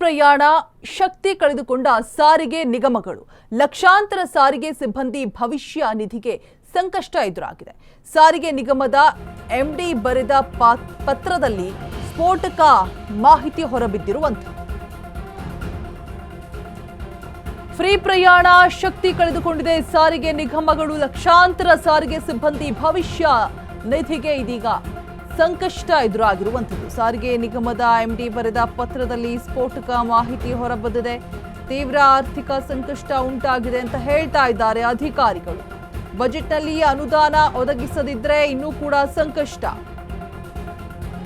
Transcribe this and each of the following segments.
ಪ್ರಯಾಣ ಶಕ್ತಿ ಕಳೆದುಕೊಂಡ ಸಾರಿಗೆ ನಿಗಮಗಳು ಲಕ್ಷಾಂತರ ಸಾರಿಗೆ ಸಿಬ್ಬಂದಿ ಭವಿಷ್ಯ ನಿಧಿಗೆ ಸಂಕಷ್ಟ ಎದುರಾಗಿದೆ. ಸಾರಿಗೆ ನಿಗಮದ ಎಂಡಿ ಬರೆದ ಪತ್ರದಲ್ಲಿ ಸ್ಫೋಟಕ ಮಾಹಿತಿ ಹೊರಬಿದ್ದಿರುವಂಥದ್ದು. ಫ್ರೀ ಪ್ರಯಾಣ ಶಕ್ತಿ ಕಳೆದುಕೊಂಡಿದೆ ಸಾರಿಗೆ ನಿಗಮಗಳು, ಲಕ್ಷಾಂತರ ಸಾರಿಗೆ ಸಿಬ್ಬಂದಿ ಭವಿಷ್ಯ ನಿಧಿಗೆ ಇದೀಗ ಸಂಕಷ್ಟ ಎದುರಾಗಿರುವಂಥದ್ದು. ಸಾರಿಗೆ ನಿಗಮದ ಎಂಡಿ ಬರೆದ ಪತ್ರದಲ್ಲಿ ಸ್ಫೋಟಕ ಮಾಹಿತಿ ಹೊರಬಿದ್ದಿದೆ. ತೀವ್ರ ಆರ್ಥಿಕ ಸಂಕಷ್ಟ ಉಂಟಾಗಿದೆ ಅಂತ ಹೇಳ್ತಾ ಇದ್ದಾರೆ ಅಧಿಕಾರಿಗಳು. ಬಜೆಟ್ನಲ್ಲಿ ಅನುದಾನ ಒದಗಿಸದಿದ್ರೆ ಇನ್ನೂ ಕೂಡ ಸಂಕಷ್ಟ.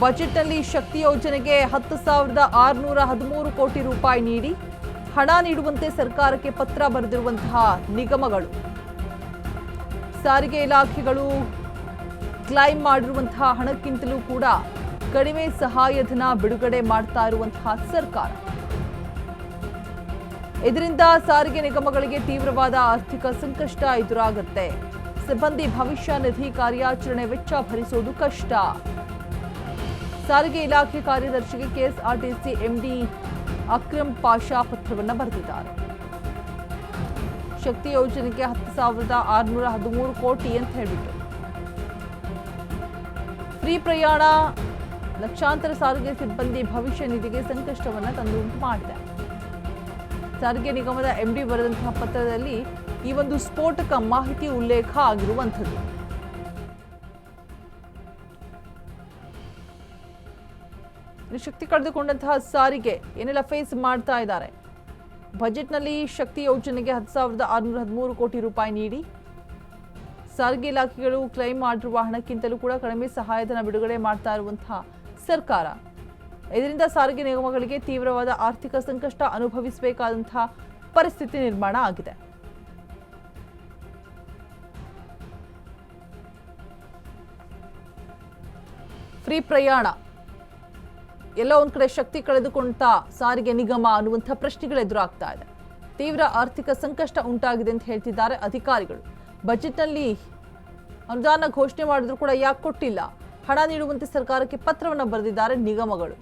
ಬಜೆಟ್ನಲ್ಲಿ ಶಕ್ತಿ ಯೋಜನೆಗೆ 10,613 ಕೋಟಿ ರೂಪಾಯಿ ನೀಡಿ ಹಣ ನೀಡುವಂತೆ ಸರ್ಕಾರಕ್ಕೆ ಪತ್ರ ಬರೆದಿರುವಂತಹ ನಿಗಮಗಳು, ಸಾರಿಗೆ ಇಲಾಖೆಗಳು ಕ್ಲೈಮ್ ಮಾಡಿರುವಂತಹ ಹಣಕ್ಕಿಂತಲೂ ಕೂಡ ಕಡಿಮೆ ಸಹಾಯಧನ ಬಿಡುಗಡೆ ಮಾಡ್ತಾ ಇರುವಂತಹ ಸರ್ಕಾರ. ಇದರಿಂದ ಸಾರಿಗೆ ನಿಗಮಗಳಿಗೆ ತೀವ್ರವಾದ ಆರ್ಥಿಕ ಸಂಕಷ್ಟ ಎದುರಾಗುತ್ತೆ. ಸಿಬ್ಬಂದಿ ಭವಿಷ್ಯ ನಿಧಿ ಕಾರ್ಯಾಚರಣೆ ವೆಚ್ಚ ಭರಿಸುವುದು ಕಷ್ಟ. ಸಾರಿಗೆ ಇಲಾಖೆ ಕಾರ್ಯದರ್ಶಿಗೆ ಕೆಎಸ್ಆರ್ಟಿಸಿ ಎಂಡಿ ಅಕ್ರಮ್ ಪಾಷಾ ಪತ್ರವನ್ನು ಬರೆದಿದ್ದಾರೆ. ಶಕ್ತಿ ಯೋಜನೆಗೆ 10,613 ಕೋಟಿ ಅಂತ ಹೇಳ್ಬಿಟ್ಟು ಫ್ರೀ ಪ್ರಯಾಣ ಲಕ್ಷಾಂತರ ಸಾರಿಗೆ ಸಿಬ್ಬಂದಿ ಭವಿಷ್ಯ ನಿಧಿಗೆ ಸಂಕಷ್ಟವನ್ನು ತಂದುಂಟು ಮಾಡಿದೆ. ಸಾರಿಗೆ ನಿಗಮದ ಎಂಡಿ ಬರೆದಂತಹ ಪತ್ರದಲ್ಲಿ ಈ ಒಂದು ಸ್ಫೋಟಕ ಮಾಹಿತಿ ಉಲ್ಲೇಖ ಆಗಿರುವಂಥದ್ದು. ಶಕ್ತಿ ಕಳೆದುಕೊಂಡಂತಹ ಸಾರಿಗೆ ಏನೆಲ್ಲ ಫೇಸ್ ಮಾಡ್ತಾ ಇದ್ದಾರೆ. ಬಜೆಟ್ನಲ್ಲಿ ಶಕ್ತಿ ಯೋಜನೆಗೆ 10,613 ಕೋಟಿ ರೂಪಾಯಿ ನೀಡಿ ಸಾರಿಗೆ ಇಲಾಖೆಗಳು ಕ್ಲೈಮ್ ಮಾಡಿರುವ ಹಣಕ್ಕಿಂತಲೂ ಕೂಡ ಕಡಿಮೆ ಸಹಾಯಧನ ಬಿಡುಗಡೆ ಮಾಡ್ತಾ ಇರುವಂತಹ ಸರ್ಕಾರ. ಇದರಿಂದ ಸಾರಿಗೆ ನಿಗಮಗಳಿಗೆ ತೀವ್ರವಾದ ಆರ್ಥಿಕ ಸಂಕಷ್ಟ ಅನುಭವಿಸಬೇಕಾದಂತಹ ಪರಿಸ್ಥಿತಿ ನಿರ್ಮಾಣ ಆಗಿದೆ. ಫ್ರೀ ಪ್ರಯಾಣ ಎಲ್ಲ ಒಂದ್ ಕಡೆ ಶಕ್ತಿ ಕಳೆದುಕೊಂಡ ಸಾರಿಗೆ ನಿಗಮ ಅನ್ನುವಂಥ ಪ್ರಶ್ನೆಗಳು ಎದುರಾಗ್ತಾ ಇದೆ. ತೀವ್ರ ಆರ್ಥಿಕ ಸಂಕಷ್ಟ ಉಂಟಾಗಿದೆ ಅಂತ ಹೇಳ್ತಿದ್ದಾರೆ ಅಧಿಕಾರಿಗಳು. ಬಜೆಟ್ನಲ್ಲಿ ಅನುದಾನ ಘೋಷಣೆ ಮಾಡಿದ್ರು ಕೂಡ ಯಾಕೆ ಕೊಟ್ಟಿಲ್ಲ, ಹಣ ನೀಡುವಂತೆ ಸರ್ಕಾರಕ್ಕೆ ಪತ್ರವನ್ನು ಬರೆದಿದ್ದಾರೆ ನಿಗಮಗಳು.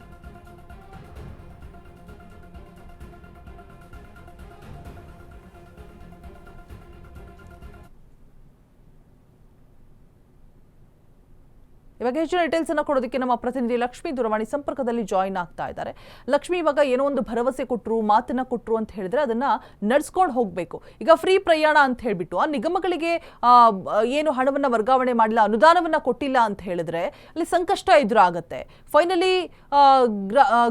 ಇವಾಗ ಹೆಚ್ಚಿನ ಡೀಟೇಲ್ಸ್ ಅನ್ನು ಕೊಡೋದಕ್ಕೆ ನಮ್ಮ ಪ್ರತಿನಿಧಿ ಲಕ್ಷ್ಮಿ ದೂರವಾಣಿ ಸಂಪರ್ಕದಲ್ಲಿ ಜಾಯಿನ್ ಆಗ್ತಾ ಇದ್ದಾರೆ. ಲಕ್ಷ್ಮಿ, ಇವಾಗ ಏನೋ ಒಂದು ಭರವಸೆ ಕೊಟ್ಟರು, ಮಾತನ್ನ ಕೊಟ್ಟರು ಅಂತ ಹೇಳಿದ್ರೆ ಅದನ್ನ ನಡ್ಸ್ಕೊಂಡು ಹೋಗ್ಬೇಕು. ಈಗ ಫ್ರೀ ಪ್ರಯಾಣ ಅಂತ ಹೇಳ್ಬಿಟ್ಟು ಆ ನಿಗಮಗಳಿಗೆ ಏನು ಹಣವನ್ನ ವರ್ಗಾವಣೆ ಮಾಡಿಲ್ಲ, ಅನುದಾನವನ್ನ ಕೊಟ್ಟಿಲ್ಲ ಅಂತ ಹೇಳಿದ್ರೆ ಅಲ್ಲಿ ಸಂಕಷ್ಟ ಎದುರಾಗತ್ತೆ. ಫೈನಲಿ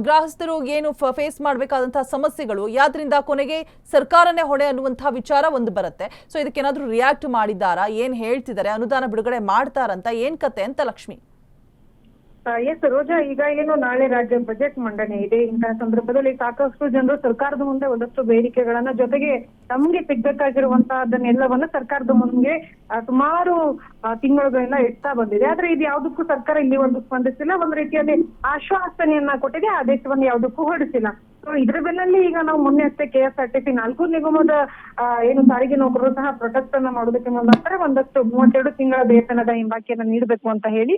ಗ್ರಾಹಕರು ಏನು ಫೇಸ್ ಮಾಡಬೇಕಾದಂತಹ ಸಮಸ್ಯೆಗಳು ಯಾದ್ರಿಂದ ಕೊನೆಗೆ ಸರ್ಕಾರನೇ ಹೊಣೆ ಅನ್ನುವಂತಹ ವಿಚಾರ ಒಂದು ಬರುತ್ತೆ. ಸೊ ಇದಕ್ಕೇನಾದ್ರೂ ರಿಯಾಕ್ಟ್ ಮಾಡಿದ್ದಾರಾ, ಏನ್ ಹೇಳ್ತಿದ್ದಾರೆ, ಅನುದಾನ ಬಿಡುಗಡೆ ಮಾಡ್ತಾರಂತ, ಏನ್ ಕತೆ ಅಂತ ಲಕ್ಷ್ಮಿ? ಎಸ್ ರೋಜಾ, ಈಗ ಏನು ನಾಳೆ ರಾಜ್ಯ ಬಜೆಟ್ ಮಂಡನೆ ಇದೆ. ಇಂತಹ ಸಂದರ್ಭದಲ್ಲಿ ಸಾಕಷ್ಟು ಜನರು ಸರ್ಕಾರದ ಮುಂದೆ ಒಂದಷ್ಟು ಬೇಡಿಕೆಗಳನ್ನ, ಜೊತೆಗೆ ತಮ್ಗೆ ಸಿಗ್ಬೇಕಾಗಿರುವಂತಹದನ್ನೆಲ್ಲವನ್ನ ಸರ್ಕಾರದ ಮುಂದೆ ಸುಮಾರು ತಿಂಗಳುಗಳಿಂದ ಇಡ್ತಾ ಬಂದಿದೆ. ಆದ್ರೆ ಇದು ಯಾವುದಕ್ಕೂ ಸರ್ಕಾರ ಇಲ್ಲಿವರೆಗೂ ಸ್ಪಂದಿಸಿಲ್ಲ. ಒಂದ್ ರೀತಿಯಲ್ಲಿ ಆಶ್ವಾಸನೆಯನ್ನ ಕೊಟ್ಟಿದೆ, ಆದೇಶವನ್ನು ಯಾವುದಕ್ಕೂ ಹೊರಡಿಸಿಲ್ಲ. ಸೊ ಇದ್ರ ಬೆನ್ನಲ್ಲಿ ಈಗ ನಾವು ಮೊನ್ನೆ ಅಷ್ಟೇ ಕೆಎಸ್ಆರ್ಟಿಸಿ 4 ನಿಗಮದ ಏನು ಸಾರಿಗೆ ನೌಕರರು ಸಹ ಪ್ರೊಟೆಸ್ಟ್ ಅನ್ನ ಮಾಡೋದಕ್ಕೆ ಮುಂದಾಗ್ತಾರೆ. ಒಂದಷ್ಟು 32 ತಿಂಗಳ ವೇತನದ ಹಿಂಬಾಕಿಯನ್ನ ನೀಡಬೇಕು ಅಂತ ಹೇಳಿ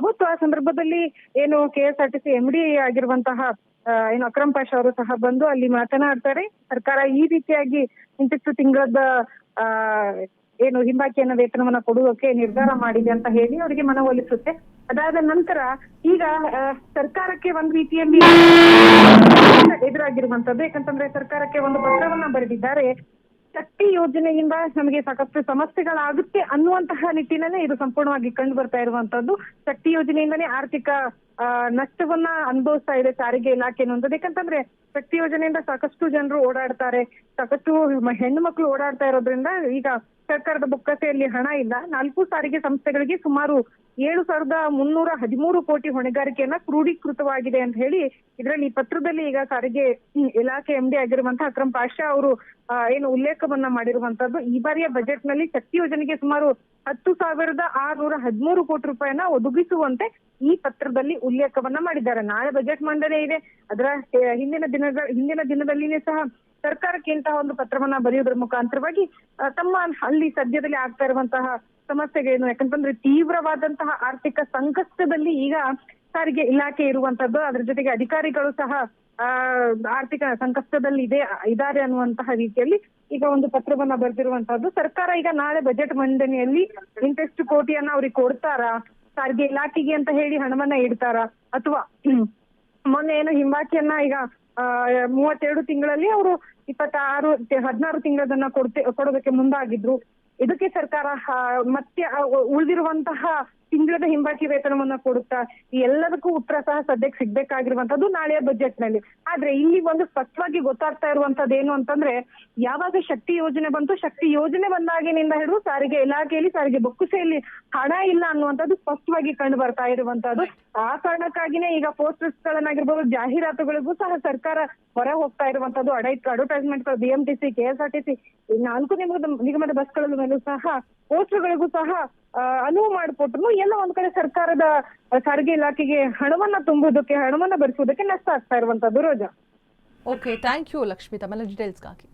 ಅವತ್ತು ಆ ಸಂದರ್ಭದಲ್ಲಿ ಏನು ಕೆಎಸ್ಆರ್ಟಿಸಿ ಎಂಡಿ ಆಗಿರುವಂತಹ ಏನು ಅಕ್ರಮ್ ಪಾಷಾ ಅವರು ಸಹ ಬಂದು ಅಲ್ಲಿ ಮಾತನಾಡ್ತಾರೆ. ಸರ್ಕಾರ ಈ ರೀತಿಯಾಗಿ ಇಂತಿಷ್ಟು ತಿಂಗಳದ ಏನು ಹಿಂಬಾಕಿಯನ್ನ ವೇತನವನ್ನ ಕೊಡುವುದಕ್ಕೆ ನಿರ್ಧಾರ ಮಾಡಿದೆ ಅಂತ ಹೇಳಿ ಅವರಿಗೆ ಮನವೊಲಿಸುತ್ತೆ. ಅದಾದ ನಂತರ ಈಗ ಸರ್ಕಾರಕ್ಕೆ ಒಂದ್ ರೀತಿಯಲ್ಲಿ ಎದುರಾಗಿರುವಂತದ್ದು. ಯಾಕಂತಂದ್ರೆ ಸರ್ಕಾರಕ್ಕೆ ಒಂದು ಪತ್ರವನ್ನ ಬರೆದಿದ್ದಾರೆ. ಶಕ್ತಿ ಯೋಜನೆಯಿಂದ ನಮಗೆ ಸಾಕಷ್ಟು ಸಮಸ್ಯೆಗಳಾಗುತ್ತೆ ಅನ್ನುವಂತಹ ನಿಟ್ಟಿನಲ್ಲೇ ಇದು ಸಂಪೂರ್ಣವಾಗಿ ಕಂಡು ಬರ್ತಾ ಇರುವಂತದ್ದು. ಶಕ್ತಿ ಯೋಜನೆಯಿಂದನೇ ಆರ್ಥಿಕ ನಷ್ಟವನ್ನ ಅನುಭವಿಸ್ತಾ ಇದೆ ಸಾರಿಗೆ ಇಲಾಖೆ ಅನ್ನುವಂಥದ್ದು. ಯಾಕಂತಂದ್ರೆ ಶಕ್ತಿ ಯೋಜನೆಯಿಂದ ಸಾಕಷ್ಟು ಜನರು ಓಡಾಡ್ತಾರೆ, ಸಾಕಷ್ಟು ಹೆಣ್ಣು ಮಕ್ಕಳು ಓಡಾಡ್ತಾ ಇರೋದ್ರಿಂದ ಈಗ ಸರ್ಕಾರದ ಬೊಕ್ಕಸೆಯಲ್ಲಿ ಹಣ ಇಲ್ಲ. 4 ಸಾರಿಗೆ ಸಂಸ್ಥೆಗಳಿಗೆ ಸುಮಾರು 7,313 ಕೋಟಿ ಹೊಣೆಗಾರಿಕೆಯನ್ನ ಕ್ರೋಢೀಕೃತವಾಗಿದೆ ಅಂತ ಹೇಳಿ ಇದರಲ್ಲಿ ಪತ್ರದಲ್ಲಿ ಈಗ ಸಾರಿಗೆ ಇಲಾಖೆ ಎಂಡಿ ಆಗಿರುವಂತಹ ಅಕ್ರಮ್ ಪಾಷಾ ಅವರು ಏನು ಉಲ್ಲೇಖವನ್ನ ಮಾಡಿರುವಂತದ್ದು. ಈ ಬಾರಿಯ ಬಜೆಟ್ ನಲ್ಲಿ ಶಕ್ತಿ ಯೋಜನೆಗೆ ಸುಮಾರು 10,613 ಕೋಟಿ ರೂಪಾಯಿಯನ್ನ ಒದಗಿಸುವಂತೆ ಈ ಪತ್ರದಲ್ಲಿ ಉಲ್ಲೇಖವನ್ನ ಮಾಡಿದ್ದಾರೆ. ನಾಳೆ ಬಜೆಟ್ ಮಂಡನೆ ಇದೆ. ಅದರ ಹಿಂದಿನ ದಿನದಲ್ಲಿನೇ ಸಹ ಸರ್ಕಾರಕ್ಕೆ ಇಂತಹ ಒಂದು ಪತ್ರವನ್ನ ಬರೆಯುವುದರ ಮುಖಾಂತರವಾಗಿ ತಮ್ಮ ಅಲ್ಲಿ ಸದ್ಯದಲ್ಲಿ ಆಗ್ತಾ ಇರುವಂತಹ ಸಮಸ್ಯೆಗಳೇನು, ಯಾಕಂತಂದ್ರೆ ತೀವ್ರವಾದಂತಹ ಆರ್ಥಿಕ ಸಂಕಷ್ಟದಲ್ಲಿ ಈಗ ಸಾರಿಗೆ ಇಲಾಖೆ ಇರುವಂತದ್ದು. ಅದ್ರ ಜೊತೆಗೆ ಅಧಿಕಾರಿಗಳು ಸಹ ಆರ್ಥಿಕ ಸಂಕಷ್ಟದಲ್ಲಿ ಇದ್ದಾರೆ ಅನ್ನುವಂತಹ ರೀತಿಯಲ್ಲಿ ಈಗ ಒಂದು ಪತ್ರವನ್ನ ಬರೆದಿರುವಂತದ್ದು. ಸರ್ಕಾರ ಈಗ ನಾಳೆ ಬಜೆಟ್ ಮಂಡನೆಯಲ್ಲಿ ಇಂತಿಷ್ಟು ಕೋಟಿಯನ್ನ ಅವ್ರಿಗೆ ಕೊಡ್ತಾರಾ, ಸಾರಿಗೆ ಇಲಾಖೆಗೆ ಅಂತ ಹೇಳಿ ಹಣವನ್ನ ಇಡ್ತಾರಾ, ಅಥವಾ ಮೊನ್ನೆ ಏನು ಹಿಂಬಾಕಿಯನ್ನ ಈಗ 32 ತಿಂಗಳಲ್ಲಿ ಅವರು 16 ತಿಂಗಳದನ್ನ ಕೊಡೋದಕ್ಕೆ ಮುಂದಾಗಿದ್ರು. ಇದಕ್ಕೆ ಸರ್ಕಾರ ಮತ್ತೆ ಉಳಿದಿರುವಂತಹ ತಿಂಗಳದ ಹಿಂಬಾಕಿ ವೇತನವನ್ನ ಕೊಡುತ್ತಾ, ಈ ಎಲ್ಲದಕ್ಕೂ ಉತ್ತರ ಸಹ ಸದ್ಯಕ್ಕೆ ಸಿಗ್ಬೇಕಾಗಿರುವಂತದ್ದು ನಾಳೆಯ ಬಜೆಟ್ ನಲ್ಲಿ. ಆದ್ರೆ ಇಲ್ಲಿ ಒಂದು ಸ್ಪಷ್ಟವಾಗಿ ಗೊತ್ತಾಗ್ತಾ ಇರುವಂತದ್ದು ಏನು ಅಂತಂದ್ರೆ, ಯಾವಾಗ ಶಕ್ತಿ ಯೋಜನೆ ಬಂತು, ಶಕ್ತಿ ಯೋಜನೆ ಬಂದಾಗಿನಿಂದ ಹಿಡಿದು ಸಾರಿಗೆ ಇಲಾಖೆಯಲ್ಲಿ, ಸಾರಿಗೆ ಬೊಕ್ಕಸೆಯಲ್ಲಿ ಹಣ ಇಲ್ಲ ಅನ್ನುವಂಥದ್ದು ಸ್ಪಷ್ಟವಾಗಿ ಕಂಡು ಬರ್ತಾ ಇರುವಂತದ್ದು. ಆ ಕಾರಣಕ್ಕಾಗಿನೇ ಈಗ ಪೋಸ್ಟರ್ಸ್ ಗಳನ್ನಾಗಿರ್ಬೋದು, ಜಾಹೀರಾತುಗಳಿಗೂ ಸಹ ಸರ್ಕಾರ ಹೊರ ಹೋಗ್ತಾ ಇರುವಂತದ್ದು. ಅಡ್ವರ್ಟೈಸ್ಮೆಂಟ್ BMTC, KSRTC 4 ನಿಗಮದ ಬಸ್ಗಳ ಮೇಲೂ ಸಹ ಪೋಸ್ಟರ್ಗಳಿಗೂ ಸಹ ಅನುವು ಮಾಡಿಕೊಟ್ರು ಎಲ್ಲ ಒಂದ್ ಕಡೆ ಸರ್ಕಾರದ ಸಾರಿಗೆ ಇಲಾಖೆಗೆ ಹಣವನ್ನ ತುಂಬುವುದಕ್ಕೆ, ಹಣವನ್ನ ಭರಿಸುವುದಕ್ಕೆ ನಷ್ಟ ಆಗ್ತಾ ಇರುವಂತದ್ದು. ರೋಜಾ. ಓಕೆ, ಥ್ಯಾಂಕ್ ಯು ಲಕ್ಷ್ಮಿ ತಮ್ಮೆಲ್ಲ ಡೀಟೇಲ್ಸ್ಗಾಗಿ.